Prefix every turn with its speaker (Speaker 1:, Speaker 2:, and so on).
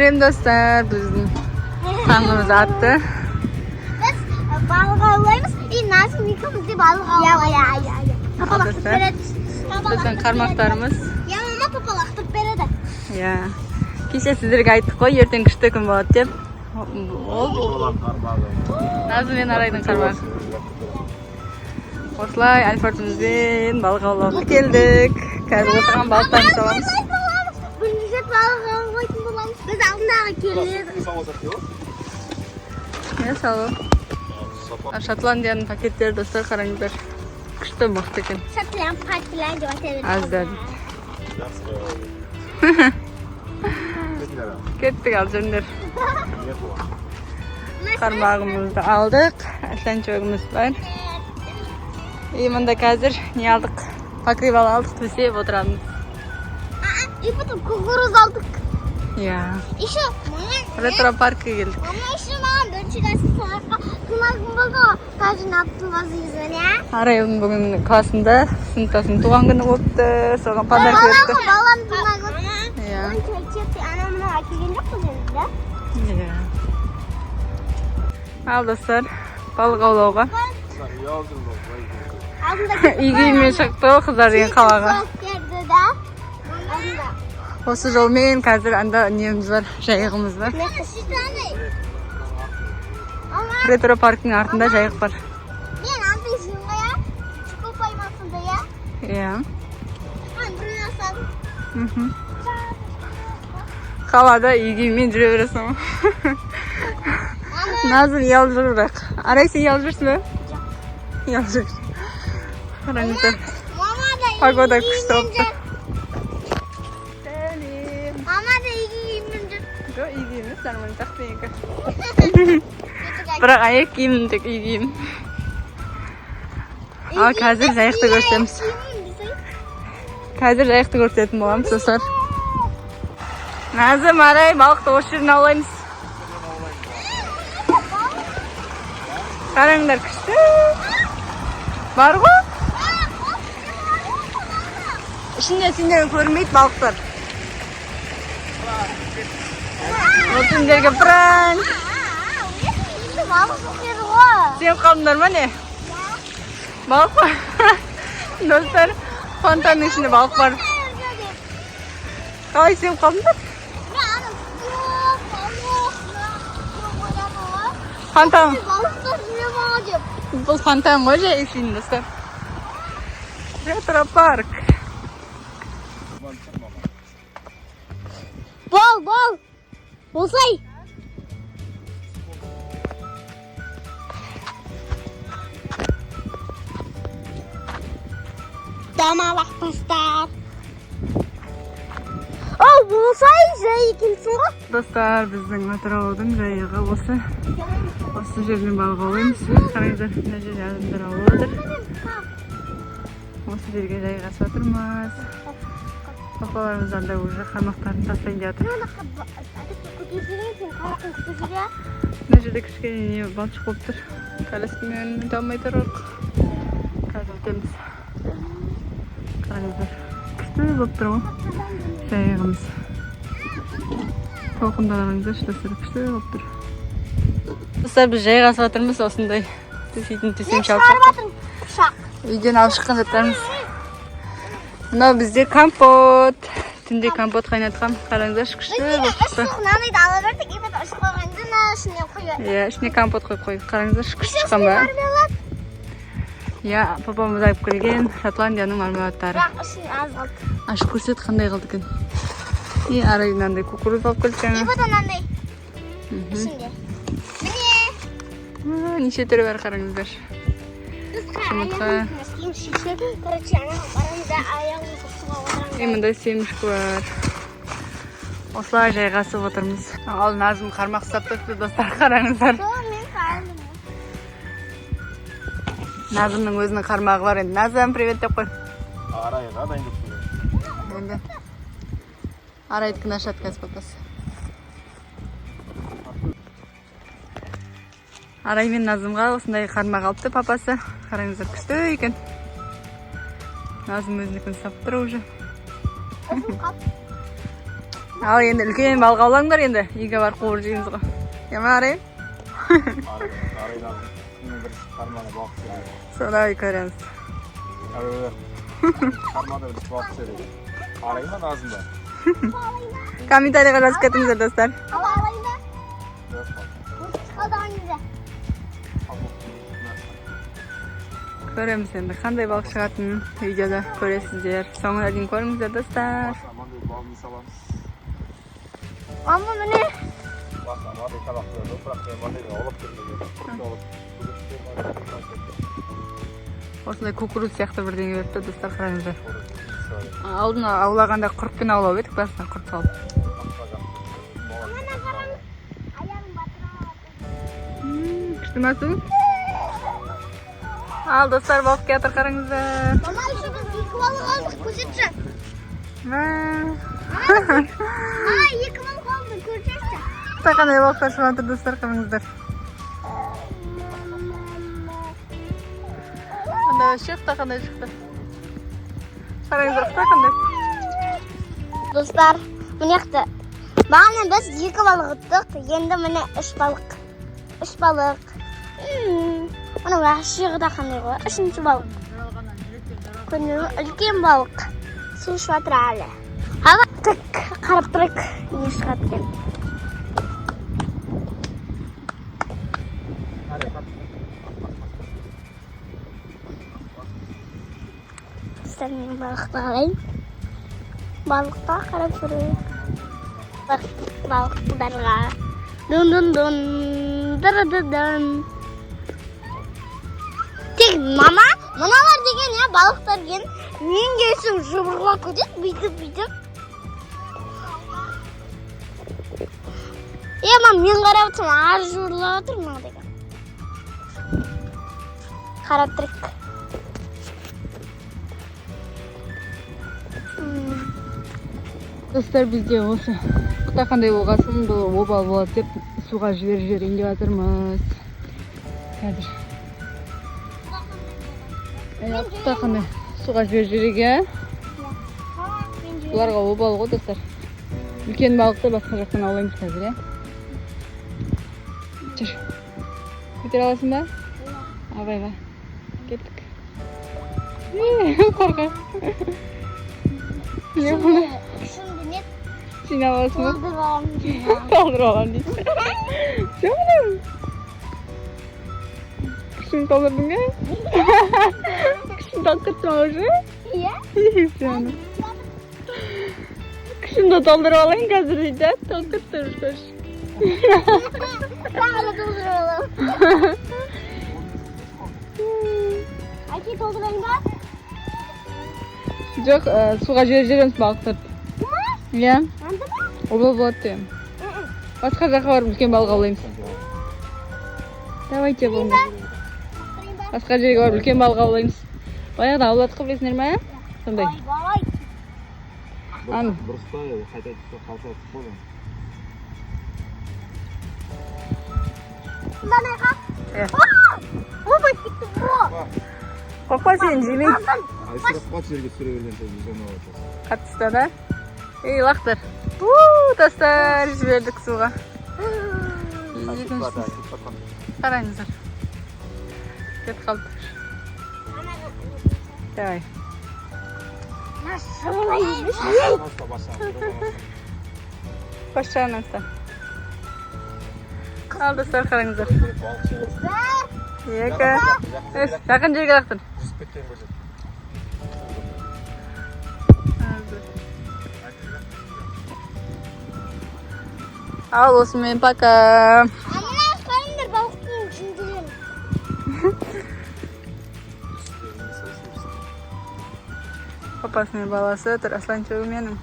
Speaker 1: Сәлем достар, біздің таңымыз атты.
Speaker 2: Біз балық аулаймыз, Назым екеуміз де балық аулаймыз. Папа лақтырып береді.
Speaker 1: Біздің қармақтарымыз.
Speaker 2: Мама папа лақтырып береді.
Speaker 1: Кеше сіздерге айттық қой, ертең күшті күн болады деп. Назым мен Арайдың қармағы. Осылай альфортымызбен балық аулауға келдік. Қазір отырған балықтарын саламыз.
Speaker 2: Бірінші рет балық аулайтын боламыз. Біз алдындағы келеді.
Speaker 1: Салып. Шотландияның пакеттері достар, қараңыздар. Күшті мықты екен.
Speaker 2: Шотландия деп айтады.
Speaker 1: Аздады. Кеттік ал жөндер. Қармағымызды алдық. Асланчогымыз бар. Мында қазір не алдық? Покривал алдық, төсеп отырамыз.
Speaker 2: И потом кукуруз алдық. Еще
Speaker 1: Ретро-паркқа келдік.
Speaker 2: Мама еще маған бірінші классқа тумағым болды. Қазір наптыңызбен,
Speaker 1: Арайдың бүгін классында сыныптасының туған күні болыпты. Соған подарок берді.
Speaker 2: Балам тумағы. Анамның әкелген жоқ қой енді.
Speaker 1: Ал достар, балық аулауға. Үй киіммен шықты қыздар деген қалаға. Осы жолмен қазір анда неміз бар, жайығымыз бар. Ретро парктың артында жайық бар.
Speaker 2: Мен андай жыңға, чуку поймасында,
Speaker 1: Қалада үй киіммен жүре бересің. Назым ұялып жүр бірақ. Арай, сен ұялып жүрсің бе? Ұялып жүр. Қараңыздар. Погода күшті болыпты.
Speaker 2: Мама да үй киіммен жүр.
Speaker 1: Жоқ, үй киіміз нормально тақтайынғы. Бірақ аяқ киімім тек үй киім. Ал қазір жайықты көрсетеміз. Қазір жайықты көрсететін боламыз достар. Назым, Арай, балықты осы жерін аулаймыз. Қараңдар күшті. Бар ғой? Ішінде сендерге көрмейді балықтар. Сендерге пранк. Сен қалдыңдар ма не? Балық бар. Достар, фонтанның ішінде балық бар. Қалай сен қалдыңдар? Фонтан. Бұл фонтан ғой жай ексейін достар. Ретро-парк.
Speaker 2: Бол. Болсай. Дамалақ тастар. Болсай, жай екенсің ғой.
Speaker 1: Достар, біздің Атыраудың жайығы осы. Осы жерден балық аулаймыз. Қараңыздар, мына жерде адамдар аулап отыр. Осы жерге жайғасып отырмыз. Папаларымыз анда уже қармақтарын тастайын деп жатыр. Мына жерде кішкене балшық болып тұр. Коляскамен өте алмай тұрық. Қазір өтеміз. Қараңыздар, күшті болып тұр ғой жайығымыз. Толқындарыңыздар, достар, күшті болып тұр. Достар, біз жайғасып жатырмыз, осындай төсем шалып. Үйден алып шыққан заттарымыз. Мынау бізде компот. Түнде компот қайнатқам. Қараңыздар, күшті болып шықты. Ішіне компот қойып. Қараңыздар, күшті шыққан ба? Папамыз айып келген Шотландияның мармеладтары. Ашып көрсет қандай қалды екен. Арайын андай кукуруз алып келді жаңа. Неше түрі бар қараңыздар. Жұмыртқа. Мында семішкі бар. Осылай жайғасып отырмыз. Ал Назым қармақ ұстап тұқты достар, қараңыздар. Назымның өзінің қармағы бар енді. Назым, привет деп қой.
Speaker 3: Арайға дайын деп
Speaker 1: енді. Арайдікін ашады қазір папасы. Арай мен Назымға осындай қармақ алыпты папасы. Қараңыздар, күшті екен. Назым өзінікін ұстап тұр уже. Ал енді үлкен балық аулаңдар енді. Үйге барып қуырып жейміз ғой. Ема арай?
Speaker 3: Арайдан бір қарманы балық середі.
Speaker 1: Солай көреміз.
Speaker 3: Қармада бір балық середі. Арайдан азында.
Speaker 1: Комментарийға жазып кетіңіздер достар.
Speaker 2: Ал алайда. Çıkadı önce.
Speaker 1: Көреміз енді қандай балық шығатынын видеода көресіздер. Соңына дейін көріңіздер достар.
Speaker 3: Маңдай балын саламыз.
Speaker 2: Ama mene.
Speaker 3: Маңдай табақтарды бірақ маңдайға олып бермеген.
Speaker 1: Осындай кукуруз сияқты бірдеңе беріпті достар, қараңыздар. Алдын аулағанда құртпен аулау едік, басына құрт салып.
Speaker 2: Hemen akarım. Ayağım batıramadım.
Speaker 1: Күшті ма су? Ал достар, балық келатыр, қараңыздар.
Speaker 2: Mama işte biz iki balık aldık kuzetçi. Ay iki balık aldık kuzetçi.
Speaker 1: Қандай балықтар шығып жатыр достар, қараңыздар. Қандай шықты, қандай шықты. Қараңыздар, қандай.
Speaker 2: Dostlar, bu nekti. Bana biz iki balık attık. Енді mene üç balık. Üç balık. Ona bırak şığı қандай ғой. Üçüncü balık. Күннің үлкен balık. Su ішіп жатыр әлі. Hava tık, қарап тұрайық. Не шығады екен. Sen balıkta alayım. Balıkta karab sürüyor. Balıklarga. Dun dun dun. Dır dır dın. Tek mama. Manalar degen ya balıklar degen. Men gelsin jumurlap ketет. Büyütüp. Ama men qarab тұрмын. Ар жуырлап отырмын деген. Қарап тұрайық.
Speaker 1: Достар, бізде осы қыта қандай болғасын, бұл обал болады деп суға жіберейін деп жатырмыз. Қазір. Қыта қандай суға жіберейік, ә? Бұларға обал ғой достар. Үлкен балықты басқа жақтан аулаймыз қазір, ә? Жүр. Көтер аласың ба? Абайға. Кеттік. Қорқа. Не бұны?
Speaker 2: Şimdi net
Speaker 1: Жинап аласың ба?
Speaker 2: dolduralım.
Speaker 1: Толтырып алам дейді. Жаным. Күшін толтырдың ба? Күшін толтырып уже?
Speaker 2: Iya.
Speaker 1: Жаным. Күшінді толтырып алайын қазір дейді. Толтырып тұрып көш.
Speaker 2: Daha da dolduralım. Ayki doldurayım da.
Speaker 1: Жоқ, суға жібереміз балықтарды. Иә?
Speaker 2: Anladın mı?
Speaker 1: Обал болады деймін. Басқа жаққа барып үлкен балық аулаймыз. Давайте болмай. Басқа жерге барып үлкен балық аулаймыз. Баяғыда ауладық білесіңдер ме? Сондай.
Speaker 2: Vay.
Speaker 1: Ан.
Speaker 3: Бұрыста қайта түсіп қалса түсіп қойды.
Speaker 2: Bundan ne kap?
Speaker 1: Иә.
Speaker 2: Bu gitti bu.
Speaker 1: Қорқпа сен жемей.
Speaker 3: Айсырап бат жерге түсіре берген соң біз оны алып
Speaker 1: Қатыста да. Ей, лақтыр. Достар, жібердік суға. Қараңыздар. Кет қалды. Давай.
Speaker 2: Nasıl yiymiş?
Speaker 1: Қош жағынан ұста. Ал достар, қараңыздар. Екі. Үш. Жақын жерге лақтыр.
Speaker 3: Жүзіп кеткен көрсет.
Speaker 1: Ал осымен пока.
Speaker 2: Amına koyayım balıktın içindeyim.
Speaker 1: Папасының баласы тұр, Асланчогы менің.